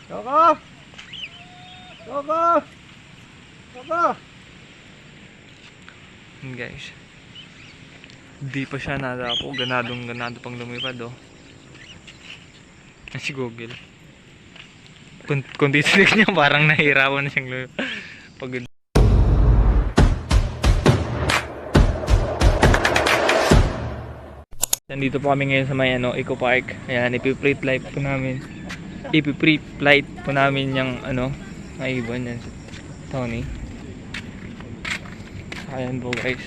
Coco! Coco! Coco! Guys, di pa siya nadapo. Ganado pang lumipad, oh. Yan si Google. Kung titinig niya, parang nahihirapan na siyang lumipad. Pagod. Nandito po kami ngayon sa may Eco Park. Ayan, ipi-pre-flight po namin. Ipi-pre-flight po namin yung may ibon yan si Tony. Ayan po guys.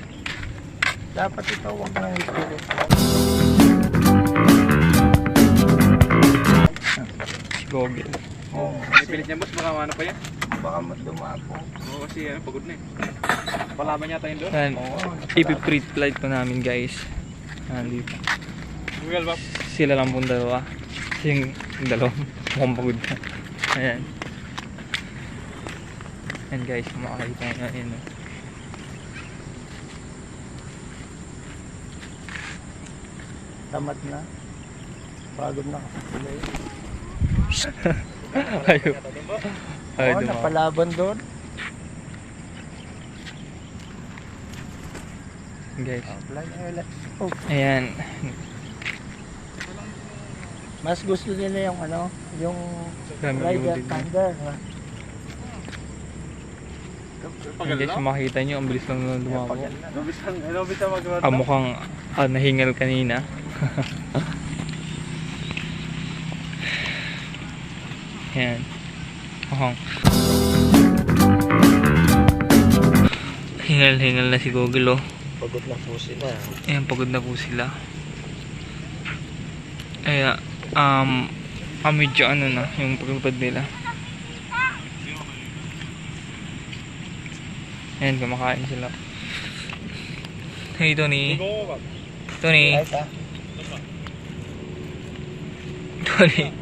Dapat ito huwag na yung spirit. Si Google. Oo. Pilit niya boss, baka ano pa yan? Baka dumapo. Oo kasi pagod na eh. Palaban niya tayo doon. Ayan, ipi-pre-flight po namin guys. Dito. Google ba? Sila lang pong dalawa. Yung dalawa mukhang pagod na. Ayan. Ayan guys, makakita nyo. Ayan. Tamat na. Pagod na kasi sila yun. Ayaw. Ayaw Oo, napalaban doon. Guys. Oh. Ayan. Mas gusto nila yung yung Family rider din. thunder. Ayan guys, makikita nyo, ang bilis lang lumabo. Ano bisa magawa? Mukhang nahingal kanina. Ayan. Mukhang hingal na si Google, oh. Pagod na po sila. Ayan, pagod na po sila. Kaya, medyo na, yung paglipad nila. Ayan, kumakain sila. Hey, Tony. Tony. Tony.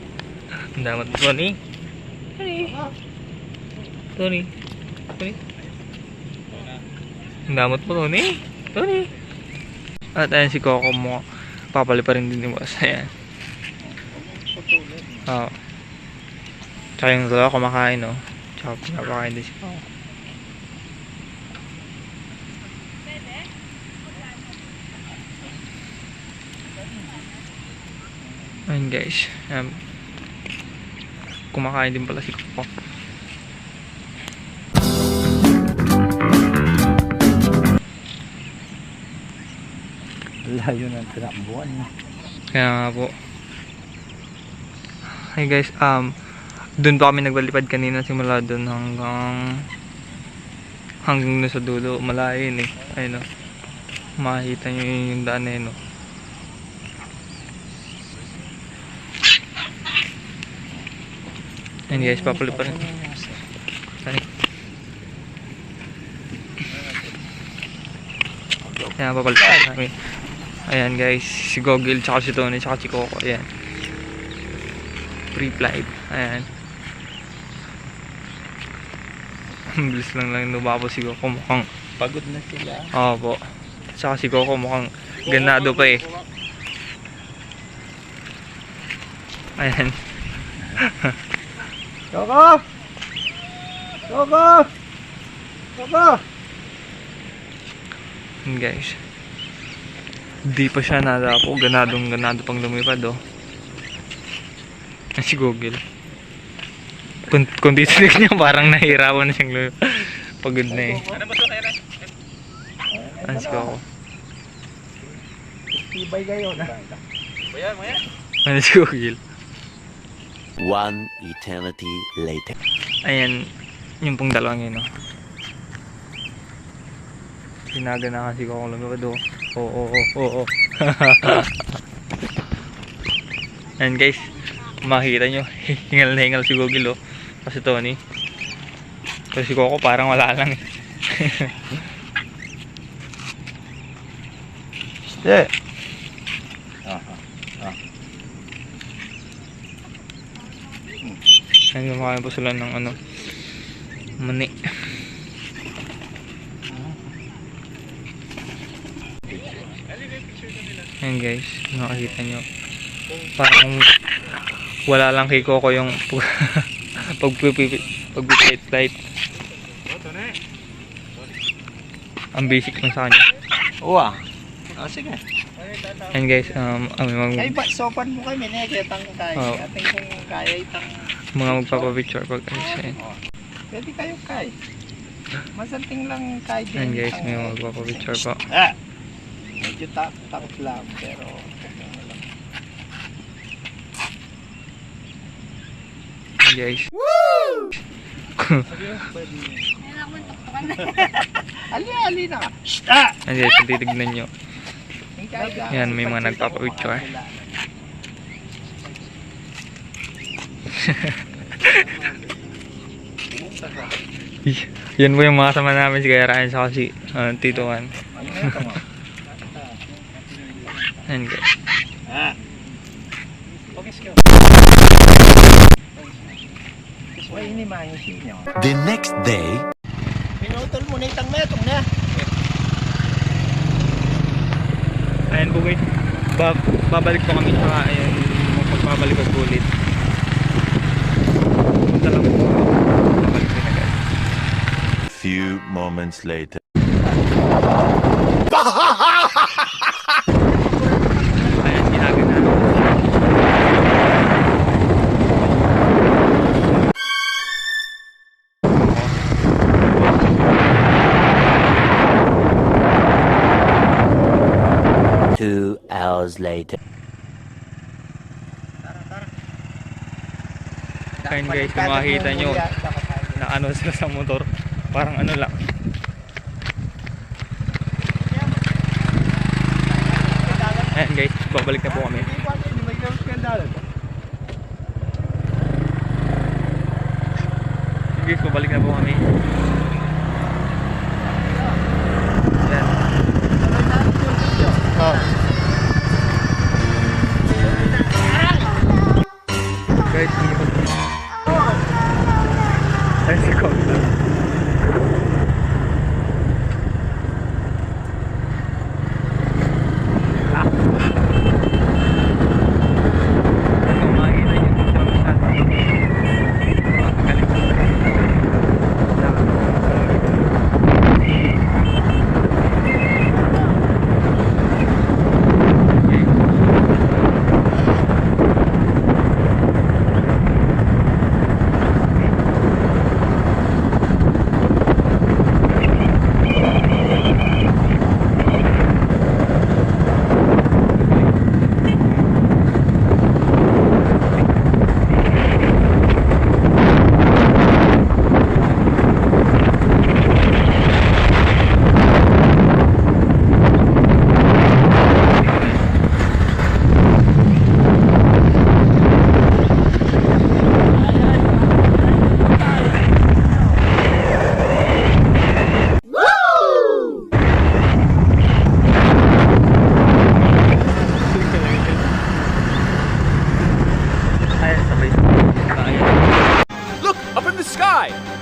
Ang damat mo, Tony. Tony. Ang damat mo, Tony. Tony. At ayan si Coco mo. Papali pa rin din ni boss. Ayan. Oo. Tsaka yung dalawa kumakain, no. Tsaka pinapakain din si Coco. Ayan guys. Kumakain din pala si Coco. Layo ng tinakbuhan. Kaya nga po. Hey guys, doon pa kami nagbalipad kanina, simula doon hanggang sa dulo, malayo yun eh. Ayun, no. Makikita nyo yung daan na yun, no. Ayan guys, papalip pa rin. Ayan, papalip pa rin kami. Ayan guys, si Google, tsaka si Tony, tsaka si Coco. Ayan. Pre-flight. Ayan. Bilis lang lumabo si Coco. Mukhang Pagod na sila. oo po. Tsaka si Coco mukhang ganado pa eh. Ayan. Coco! Coco! Coco! Ayan guys. Di pa siya nadapo. Ganado pang lumipad, oh. Yan si Google. Kung titinig niya, parang nahihirapan na siyang lumipad. Pagod na eh. Ano ba ito kaya na? Yan si Coco. Tibay kayo na. Maya. Yan si Google. One eternity later. Ayan. Yung pong dalawang yun, oh. Sinaganahan si Coco lumipad, oh. Oo. Ayan guys, makikita nyo, hingal na hingal si Google, oh. Kasi Tony. Kasi si Coco parang wala lang eh. Ste. Ayan, kumakain po sila ng mani. Ayan guys, makikita nyo. Parang wala lang kay Coco yung pag-pit light. Ang basic lang sa kanya. Uwa. Sige. And guys, Kaya ba, sopan mo kami, neketang kaya. Ating kung kaya itang... mga magpapapicture pag ayun. Pwede kayo kay. Masanting lang kay din. And guys, may mga magpapapicture pa. Medyo takot lang, pero... And guys. Woo! Ali na ka. And guys, kung titignan nyo. Yan, may mga nagpapapicture. Yan po yung mga kasama namin si Kuya Ryan sa si Tito Juan. Yan guys. The next day, Pinutol mo na itang metong na. Ayan po guys. Babalik po kami sa ayan. Magbabalik ko ulit. Punta lang po. Babalik ko na guys. few moments later. Ayan, ginagana. 2 hours later. Ayan guys, kung makikita nyo na ano sila sa motor, parang ano lang. Ayan guys, babalik na po kami. Guys, babalik na po kami. Ayan. Guys, hindi ko. Ayan si Kota.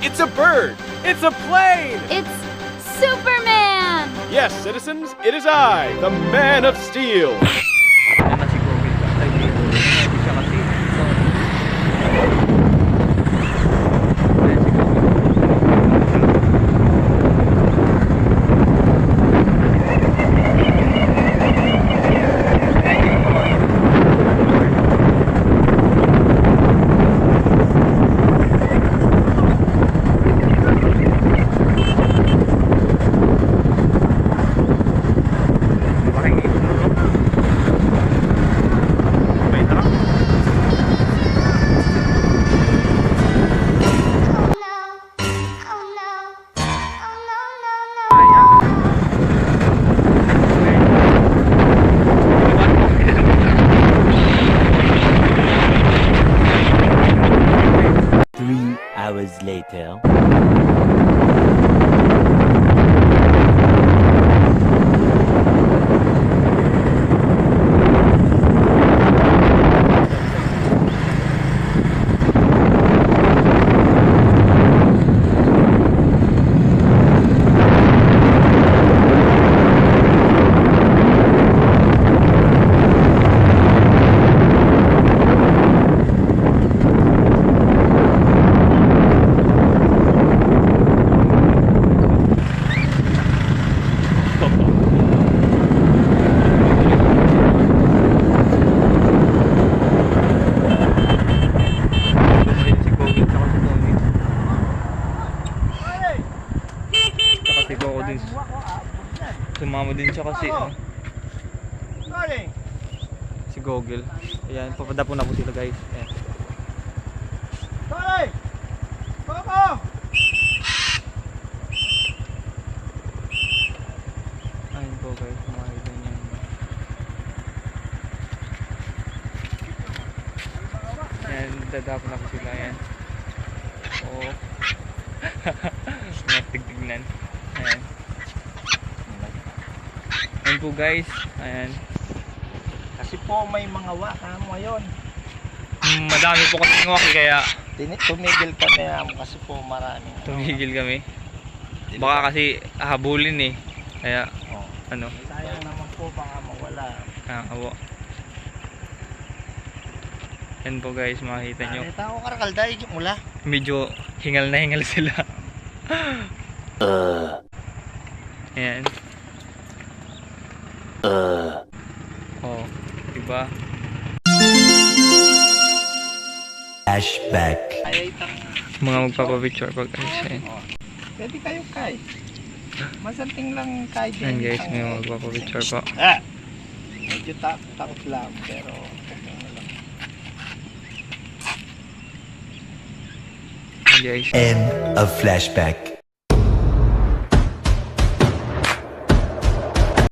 It's a bird! It's a plane! It's Superman! Yes, citizens, it is I, the Man of Steel! Ayan na si Google. Ay, hindi siya kasi. Ayan si Google. Hours later. Sumama din siya kasi Galing. si Gogel. Ayan, papadapo na po sila guys. Ayan. Galing. Koko. Ayun po guys, makikita niyo. Ayan, dadapo na po sila. Ayan. Oo. Mga tigtignan. Ayan. Ayan po guys. Ayan. Kasi po may mga waka mo ngayon. Madami po kasi ngwak kaya Tumigil kami kasi po marami. tumigil kami. Baka kasi habulin eh. Kaya Oh. ano, Sayang naman po baka mawala. awo. Yan po guys, makikita nyo. Nakita ko karakalday mula. Medyo hingal na hingal sila. Ayan. Oh, diba? Flashback. Ay tang. Mga magpapapicture pag guys. Ayan. Pwede kayo kay. Masanting lang kay din. Ayan guys, may mga magpapapicture po. Medyo takot lang pero okay na lang. Ayan guys. End of flashback.